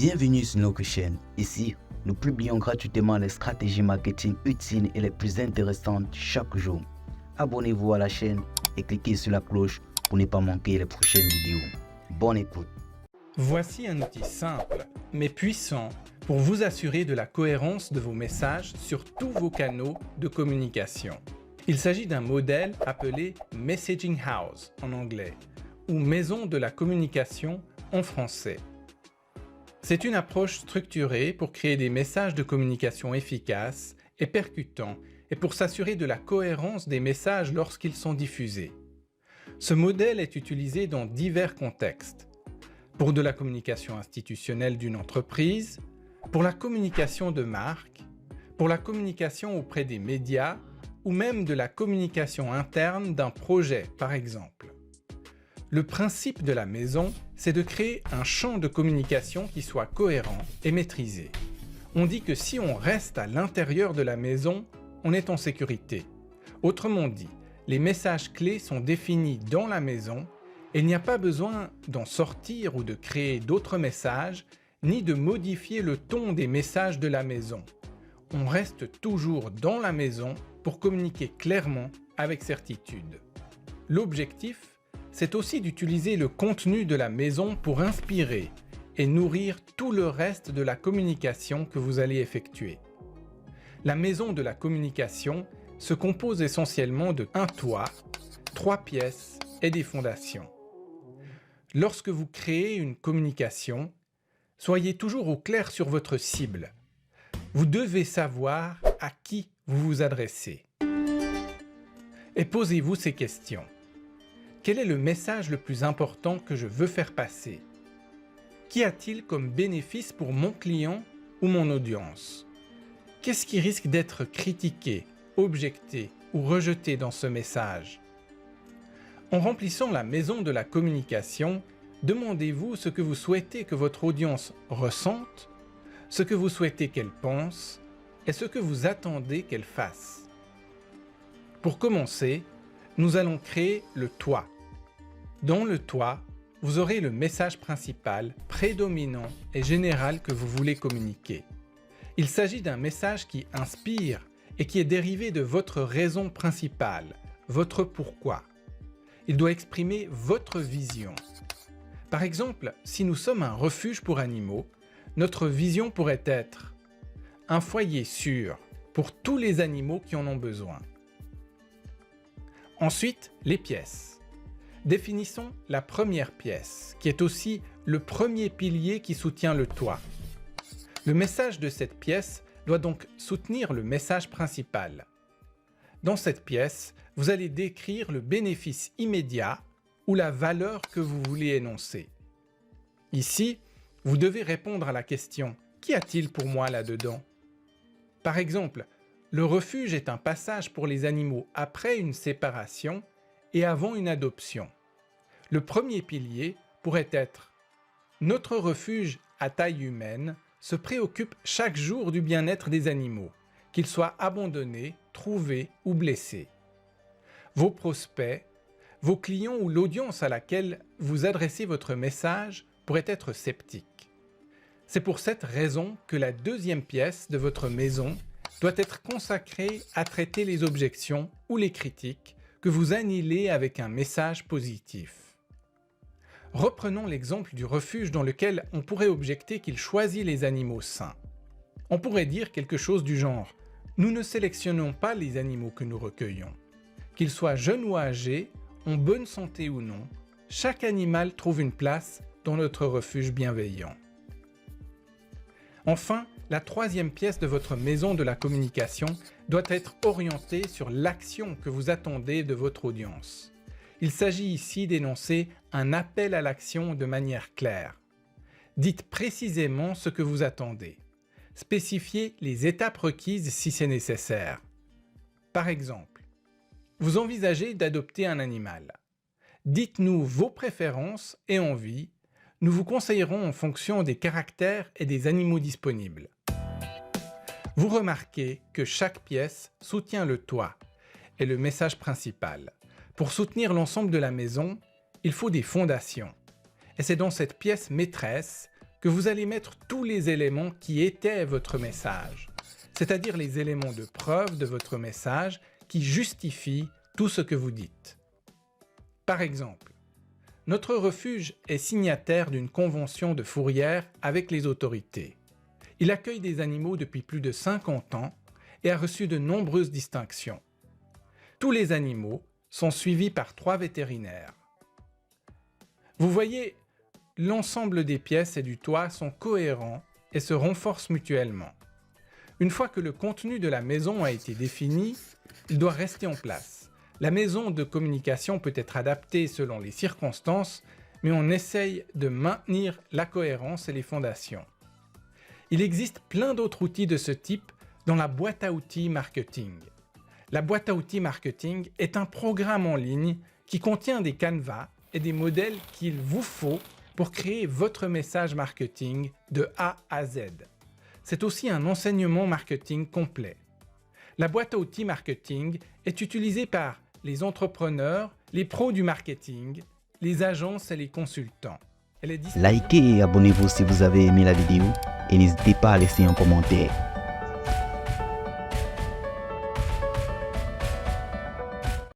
Bienvenue sur notre chaîne. Ici, nous publions gratuitement les stratégies marketing utiles et les plus intéressantes chaque jour. Abonnez-vous à la chaîne et cliquez sur la cloche pour ne pas manquer les prochaines vidéos. Bonne écoute. Voici un outil simple, mais puissant, pour vous assurer de la cohérence de vos messages sur tous vos canaux de communication. Il s'agit d'un modèle appelé Messaging House en anglais, ou Maison de la communication en français. C'est une approche structurée pour créer des messages de communication efficaces et percutants et pour s'assurer de la cohérence des messages lorsqu'ils sont diffusés. Ce modèle est utilisé dans divers contextes. Pour de la communication institutionnelle d'une entreprise, pour la communication de marque, pour la communication auprès des médias ou même de la communication interne d'un projet par exemple. Le principe de la maison, c'est de créer un champ de communication qui soit cohérent et maîtrisé. On dit que si on reste à l'intérieur de la maison, on est en sécurité. Autrement dit, les messages clés sont définis dans la maison et il n'y a pas besoin d'en sortir ou de créer d'autres messages, ni de modifier le ton des messages de la maison. On reste toujours dans la maison pour communiquer clairement avec certitude. L'objectif, c'est aussi d'utiliser le contenu de la maison pour inspirer et nourrir tout le reste de la communication que vous allez effectuer. La maison de la communication se compose essentiellement de un toit, 3 pièces et des fondations. Lorsque vous créez une communication, soyez toujours au clair sur votre cible. Vous devez savoir à qui vous vous adressez. Et posez-vous ces questions. Quel est le message le plus important que je veux faire passer? Qu'y a-t-il comme bénéfice pour mon client ou mon audience? Qu'est-ce qui risque d'être critiqué, objecté ou rejeté dans ce message? En remplissant la maison de la communication, demandez-vous ce que vous souhaitez que votre audience ressente, ce que vous souhaitez qu'elle pense et ce que vous attendez qu'elle fasse. Pour commencer, nous allons créer le toit. Dans le toit, vous aurez le message principal, prédominant et général que vous voulez communiquer. Il s'agit d'un message qui inspire et qui est dérivé de votre raison principale, votre pourquoi. Il doit exprimer votre vision. Par exemple, si nous sommes un refuge pour animaux, notre vision pourrait être un foyer sûr pour tous les animaux qui en ont besoin. Ensuite, les pièces. Définissons la première pièce, qui est aussi le premier pilier qui soutient le toit. Le message de cette pièce doit donc soutenir le message principal. Dans cette pièce, vous allez décrire le bénéfice immédiat ou la valeur que vous voulez énoncer. Ici, vous devez répondre à la question « Qu'y a-t-il pour moi là-dedans » Par exemple, le refuge est un passage pour les animaux après une séparation et avant une adoption. Le premier pilier pourrait être « Notre refuge à taille humaine se préoccupe chaque jour du bien-être des animaux, qu'ils soient abandonnés, trouvés ou blessés. » Vos prospects, vos clients ou l'audience à laquelle vous adressez votre message pourraient être sceptiques. C'est pour cette raison que la deuxième pièce de votre maison doit être consacrée à traiter les objections ou les critiques que vous annihilez avec un message positif. Reprenons l'exemple du refuge dans lequel on pourrait objecter qu'il choisit les animaux sains. On pourrait dire quelque chose du genre « Nous ne sélectionnons pas les animaux que nous recueillons. Qu'ils soient jeunes ou âgés, en bonne santé ou non, chaque animal trouve une place dans notre refuge bienveillant. » Enfin, la troisième pièce de votre maison de la communication doit être orientée sur l'action que vous attendez de votre audience. Il s'agit ici d'énoncer un appel à l'action de manière claire. Dites précisément ce que vous attendez. Spécifiez les étapes requises si c'est nécessaire. Par exemple, vous envisagez d'adopter un animal. Dites-nous vos préférences et envies. Nous vous conseillerons en fonction des caractères et des animaux disponibles. Vous remarquez que chaque pièce soutient le toit et le message principal. Pour soutenir l'ensemble de la maison, il faut des fondations. Et c'est dans cette pièce maîtresse que vous allez mettre tous les éléments qui étaient votre message, c'est-à-dire les éléments de preuve de votre message qui justifient tout ce que vous dites. Par exemple, notre refuge est signataire d'une convention de fourrière avec les autorités. Il accueille des animaux depuis plus de 50 ans et a reçu de nombreuses distinctions. Tous les animaux sont suivis par 3 vétérinaires. Vous voyez, l'ensemble des pièces et du toit sont cohérents et se renforcent mutuellement. Une fois que le contenu de la maison a été défini, il doit rester en place. La maison de communication peut être adaptée selon les circonstances, mais on essaye de maintenir la cohérence et les fondations. Il existe plein d'autres outils de ce type dans la boîte à outils marketing. La boîte à outils marketing est un programme en ligne qui contient des canevas et des modèles qu'il vous faut pour créer votre message marketing de A à Z. C'est aussi un enseignement marketing complet. La boîte à outils marketing est utilisée par les entrepreneurs, les pros du marketing, les agences et les consultants. Likez et abonnez-vous si vous avez aimé la vidéo et n'hésitez pas à laisser un commentaire.